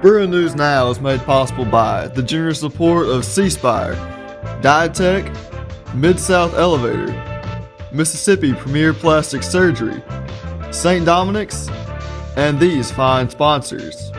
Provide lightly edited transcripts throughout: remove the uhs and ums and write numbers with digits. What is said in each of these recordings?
Bruin News Now is made possible by the generous support of C-Spire, Dietech, Mid-South Elevator, Mississippi Premier Plastic Surgery, St. Dominic's, and these fine sponsors.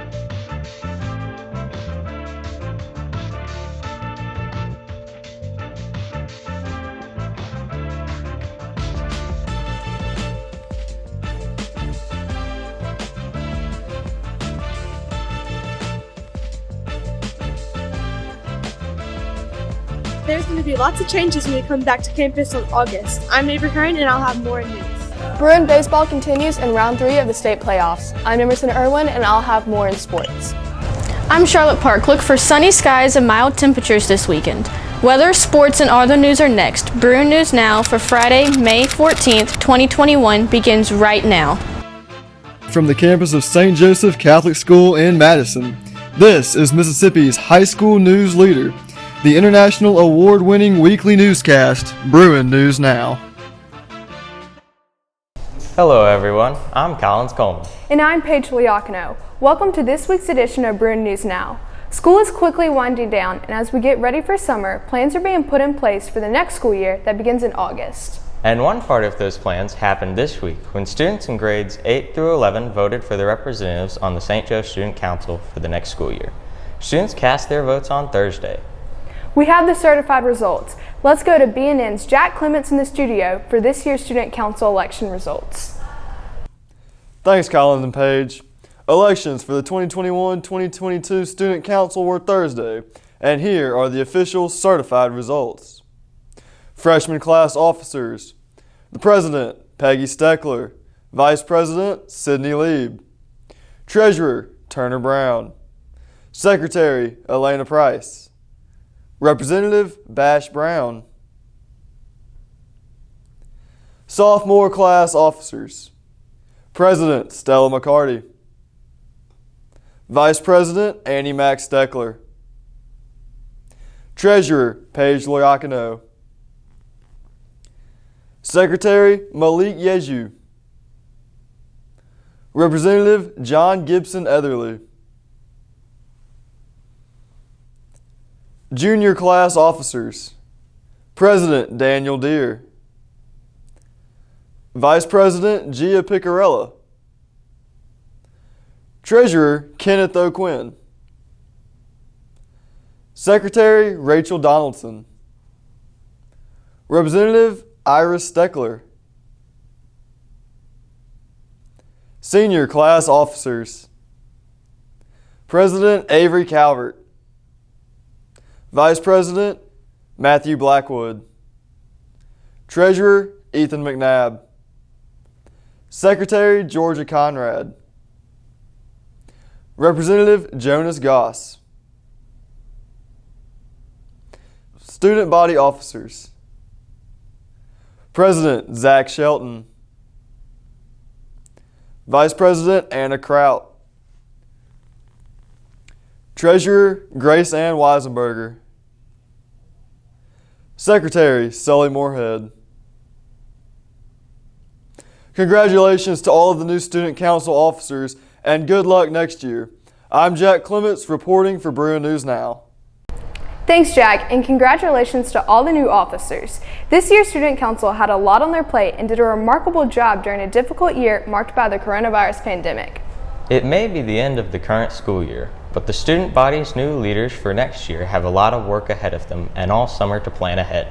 There's going to be lots of changes when we come back to campus in August. I'm Avery Hearn, and I'll have more news. Bruin baseball continues in round 3 of the state playoffs. I'm Emerson Irwin, and I'll have more in sports. I'm Charlotte Park. Look for sunny skies and mild temperatures this weekend. Weather, sports, and other news are next. Bruin News Now for Friday, May 14th, 2021 begins right now. From the campus of St. Joseph Catholic School in Madison, this is Mississippi's high school news leader, the international award-winning weekly newscast, Bruin News Now. Hello everyone, I'm Collins Coleman. And I'm Paige Liacano. Welcome to this week's edition of Bruin News Now. School is quickly winding down, and as we get ready for summer, plans are being put in place for the next school year that begins in August. And one part of those plans happened this week when students in grades 8 through 11 voted for their representatives on the St. Joe Student Council for the next school year. Students cast their votes on Thursday. We have the certified results. Let's go to BNN's Jack Clements in the studio for this year's Student Council election results. Thanks, Collins and Paige. Elections for the 2021-2022 Student Council were Thursday, and here are the official certified results. Freshman class officers: the President, Peggy Steckler; Vice President, Sydney Lieb; Treasurer, Turner Brown; Secretary, Elena Price; Representative, Bash Brown. Sophomore class officers: President, Stella McCarty; Vice President, Annie Mack Steckler; Treasurer, Paige Liacano; Secretary, Malik Yeju; Representative, John Gibson Etherly; Junior class officers: President, Daniel Deere; Vice President, Gia Picarella; Treasurer, Kenneth O'Quinn; Secretary, Rachel Donaldson; Representative, Iris Steckler. Senior class officers: President, Avery Calvert; Vice President, Matthew Blackwood; Treasurer, Ethan McNabb; Secretary, Georgia Conrad; Representative, Jonas Goss. Student body officers: President, Zach Shelton; Vice President, Anna Kraut; Treasurer, Grace Ann Weisenberger; Secretary, Sully Moorhead. Congratulations to all of the new Student Council officers, and good luck next year. I'm Jack Clements reporting for Bruin News Now. Thanks, Jack, and congratulations to all the new officers. This year's Student Council had a lot on their plate and did a remarkable job during a difficult year marked by the coronavirus pandemic. It may be the end of the current school year, but the student body's new leaders for next year have a lot of work ahead of them and all summer to plan ahead.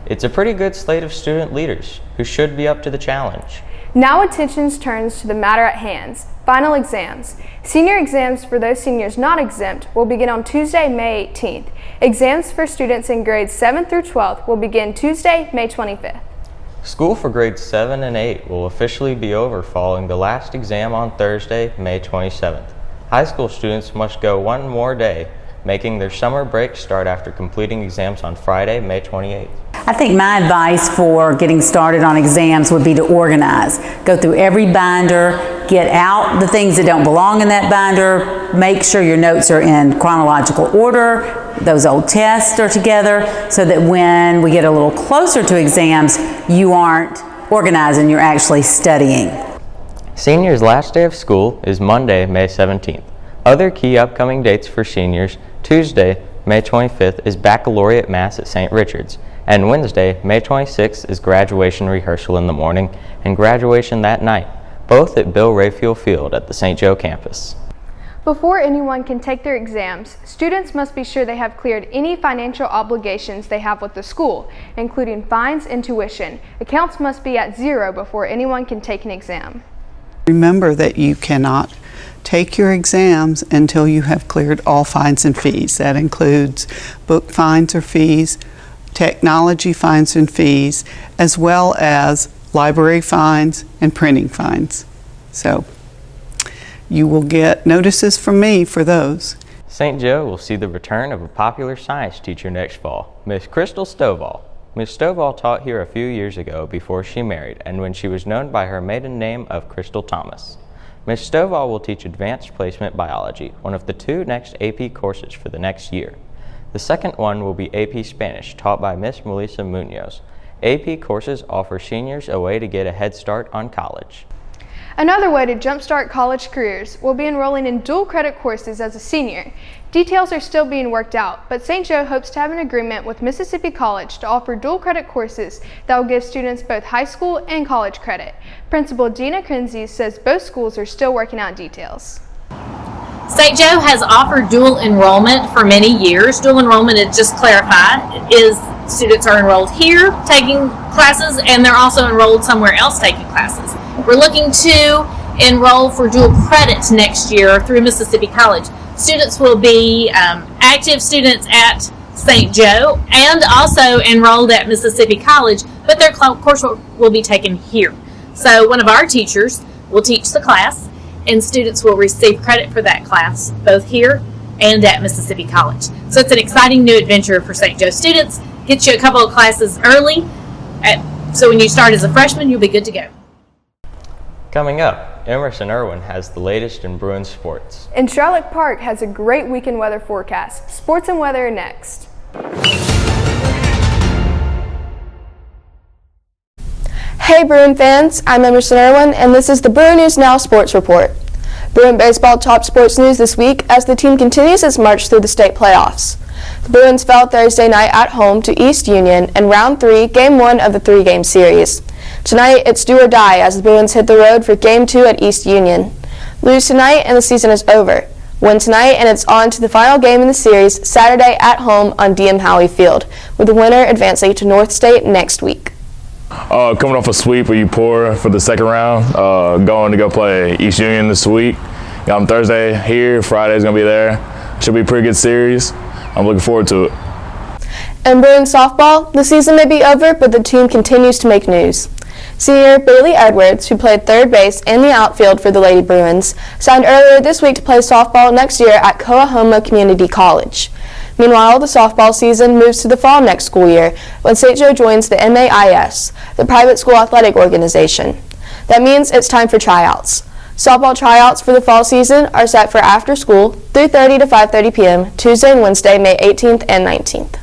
It's a pretty good slate of student leaders who should be up to the challenge. Now attention turns to the matter at hand, final exams. Senior exams for those seniors not exempt will begin on Tuesday, May 18th. Exams for students in grades 7 through 12 will begin Tuesday, May 25th. School for grades 7 and 8 will officially be over following the last exam on Thursday, May 27th. High school students must go one more day, making their summer break start after completing exams on Friday, May 28th. I think my advice for getting started on exams would be to organize. Go through every binder, get out the things that don't belong in that binder, make sure your notes are in chronological order, those old tests are together, so that when we get a little closer to exams, you aren't organizing, you're actually studying. Seniors' last day of school is Monday, May 17th. Other key upcoming dates for seniors: Tuesday, May 25th is Baccalaureate Mass at St. Richard's, and Wednesday, May 26th is graduation rehearsal in the morning and graduation that night, both at Bill Rayfield Field at the St. Joe campus. Before anyone can take their exams, students must be sure they have cleared any financial obligations they have with the school, including fines and tuition. Accounts must be at zero before anyone can take an exam. Remember that you cannot take your exams until you have cleared all fines and fees. That includes book fines or fees, technology fines and fees, as well as library fines and printing fines. So you will get notices from me for those. St. Joe will see the return of a popular science teacher next fall, Miss Crystal Stovall. Miss Stovall taught here a few years ago before she married and when she was known by her maiden name of Crystal Thomas. Miss Stovall will teach Advanced Placement Biology, one of the 2 next AP courses for the next year. The second one will be AP Spanish, taught by Miss Melissa Munoz. AP courses offer seniors a way to get a head start on college. Another way to jumpstart college careers will be enrolling in dual credit courses as a senior. Details are still being worked out, but St. Joe hopes to have an agreement with Mississippi College to offer dual credit courses that will give students both high school and college credit. Principal Gina Kinsey says both schools are still working out details. St. Joe has offered dual enrollment for many years. Dual enrollment, to just clarify, is students are enrolled here taking classes and they're also enrolled somewhere else taking classes. We're looking to enroll for dual credit next year through Mississippi College. Students will be active students at St. Joe and also enrolled at Mississippi College, but their coursework will be taken here. So one of our teachers will teach the class and students will receive credit for that class both here and at Mississippi College. So it's an exciting new adventure for St. Joe students. Get you a couple of classes early, so when you start as a freshman, you'll be good to go. Coming up, Emerson Irwin has the latest in Bruin sports. And Charlotte Park has a great weekend weather forecast. Sports and weather are next. Hey Bruin fans, I'm Emerson Irwin, and this is the Bruin News Now Sports Report. Bruin baseball topped sports news this week as the team continues its march through the state playoffs. The Bruins fell Thursday night at home to East Union in Round 3, Game 1 of the 3-game series. Tonight, it's do or die as the Bruins hit the road for Game 2 at East Union. Lose tonight and the season is over. Win tonight and it's on to the final game in the series Saturday at home on DM Howie Field, with the winner advancing to North State next week. Coming off a sweep of UPOR for the second round, going to go play East Union this week. Got them Thursday here, Friday's going to be there. Should be a pretty good series. I'm looking forward to it. In Bruin softball, the season may be over, but the team continues to make news. Senior Bailey Edwards, who played third base and the outfield for the Lady Bruins, signed earlier this week to play softball next year at Coahoma Community College. Meanwhile, the softball season moves to the fall next school year when St. Joe joins the MAIS, the private school athletic organization. That means it's time for tryouts. Softball tryouts for the fall season are set for after school, 3:30 to 5:30 p.m., Tuesday and Wednesday, May 18th and 19th.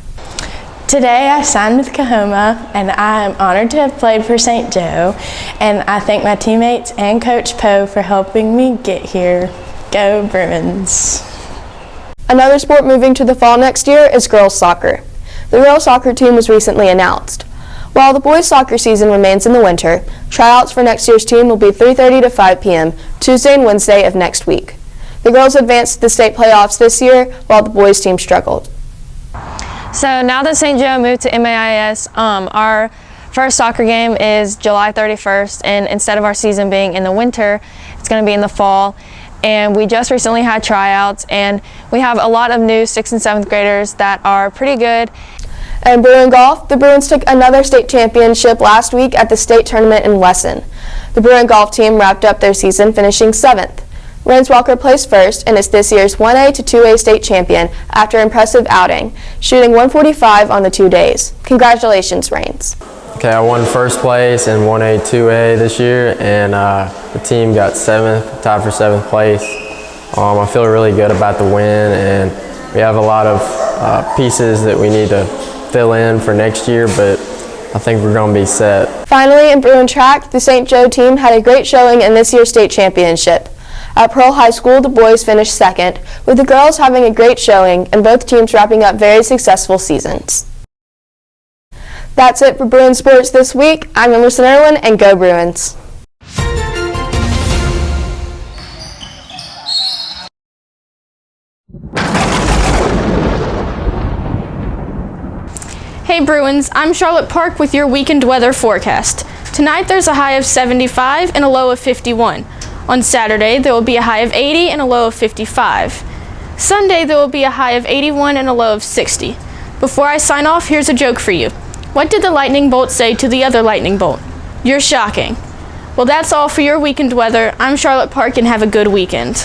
Today I signed with Coahoma and I am honored to have played for St. Joe, and I thank my teammates and Coach Poe for helping me get here. Go Bruins! Another sport moving to the fall next year is girls soccer. The girls soccer team was recently announced. While the boys soccer season remains in the winter, tryouts for next year's team will be 3:30 to 5 p.m. Tuesday and Wednesday of next week. The girls advanced to the state playoffs this year while the boys team struggled. So now that St. Joe moved to MAIS, our first soccer game is July 31st, and instead of our season being in the winter, it's going to be in the fall. And we just recently had tryouts, and we have a lot of new 6th and 7th graders that are pretty good. And Bruin golf, the Bruins took another state championship last week at the state tournament in Wesson. The Bruin golf team wrapped up their season finishing 7th. Rains Walker placed first and is this year's 1A to 2A state champion after an impressive outing, shooting 145 on the 2 days. Congratulations, Rains. Okay, I won first place in 1A, 2A this year, and the team got 7th, tied for 7th place. I feel really good about the win, and we have a lot of pieces that we need to fill in for next year, but I think we're going to be set. Finally, in Bruin track, the St. Joe team had a great showing in this year's state championship. At Pearl High School, the boys finished second, with the girls having a great showing and both teams wrapping up very successful seasons. That's it for Bruin Sports this week. I'm Emerson Irwin, and go Bruins! Hey Bruins, I'm Charlotte Park with your weekend weather forecast. Tonight there's a high of 75 and a low of 51. On Saturday there will be a high of 80 and a low of 55. Sunday there will be a high of 81 and a low of 60. Before I sign off, here's a joke for you. What did the lightning bolt say to the other lightning bolt? You're shocking. Well, that's all for your weekend weather. I'm Charlotte Park, and have a good weekend.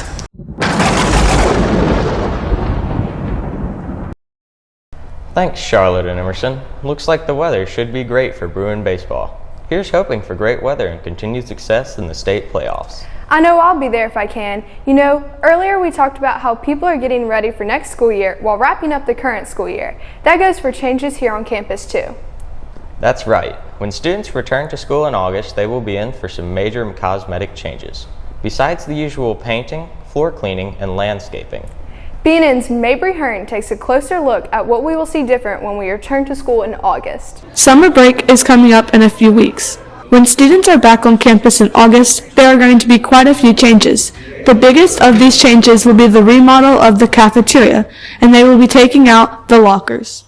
Thanks, Charlotte and Emerson. Looks like the weather should be great for Bruin baseball. Here's hoping for great weather and continued success in the state playoffs. I know I'll be there if I can. You know, earlier we talked about how people are getting ready for next school year while wrapping up the current school year. That goes for changes here on campus too. That's right. When students return to school in August, they will be in for some major cosmetic changes. Besides the usual painting, floor cleaning, and landscaping. BNN's Mabry Hearn takes a closer look at what we will see different when we return to school in August. Summer break is coming up in a few weeks. When students are back on campus in August, there are going to be quite a few changes. The biggest of these changes will be the remodel of the cafeteria, and they will be taking out the lockers.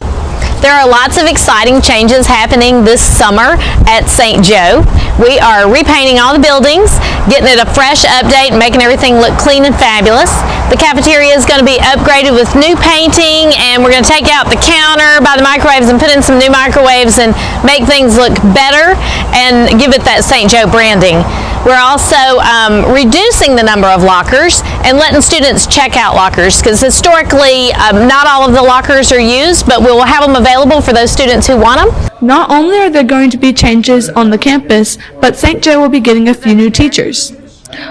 There are lots of exciting changes happening this summer at St. Joe. We are repainting all the buildings, getting it a fresh update, and making everything look clean and fabulous. The cafeteria is going to be upgraded with new painting, and we're going to take out the counter by the microwaves and put in some new microwaves and make things look better and give it that St. Joe branding. We're also reducing the number of lockers and letting students check out lockers, because historically not all of the lockers are used, but we will have them available for those students who want them. Not only are there going to be changes on the campus, but St. Joe will be getting a few new teachers.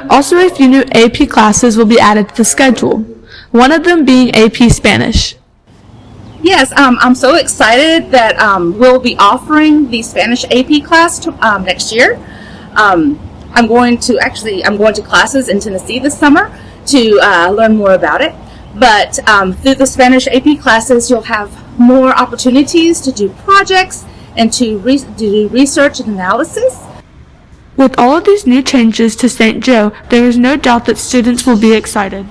Also, a few new AP classes will be added to the schedule, one of them being AP Spanish. Yes, I'm so excited that we'll be offering the Spanish AP class next year. I'm going to classes in Tennessee this summer to learn more about it. But through the Spanish AP classes, you'll have more opportunities to do projects and to do research and analysis. With all of these new changes to St. Joe, there is no doubt that students will be excited.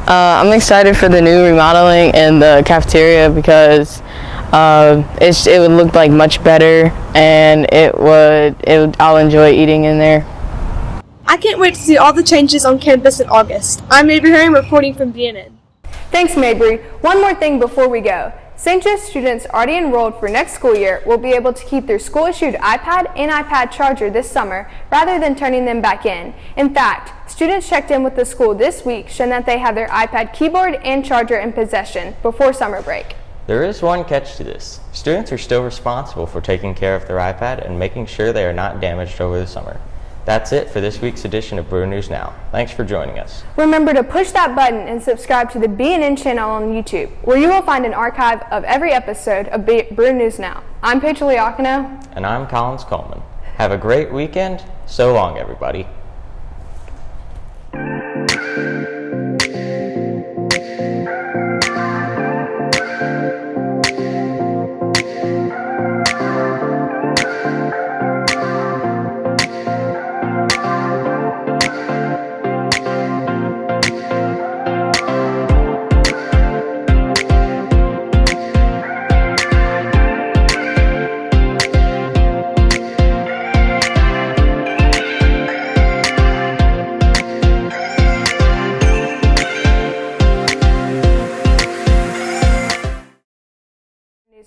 I'm excited for the new remodeling and the cafeteria because it would look like much better, and I'll enjoy eating in there. I can't wait to see all the changes on campus in August. I'm Mabry Hearn reporting from BNN. Thanks, Mabry. One more thing before we go. St. Joe students already enrolled for next school year will be able to keep their school-issued iPad and iPad charger this summer rather than turning them back in. In fact, students checked in with the school this week showing that they have their iPad keyboard and charger in possession before summer break. There is one catch to this. Students are still responsible for taking care of their iPad and making sure they are not damaged over the summer. That's it for this week's edition of Bruin News Now. Thanks for joining us. Remember to push that button and subscribe to the BNN channel on YouTube, where you will find an archive of every episode of Bruin News Now. I'm Paige Liacano. And I'm Collins Coleman. Have a great weekend. So long, everybody.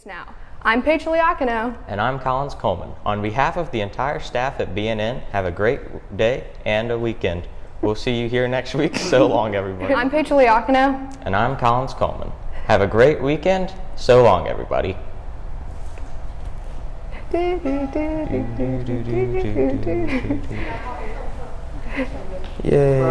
Now. I'm Paige Liacano. And I'm Collins Coleman. On behalf of the entire staff at BNN, have a great day and a weekend. We'll see you here next week. So long, everybody. I'm Paige Liacano. And I'm Collins Coleman. Have a great weekend. So long, everybody. Yay.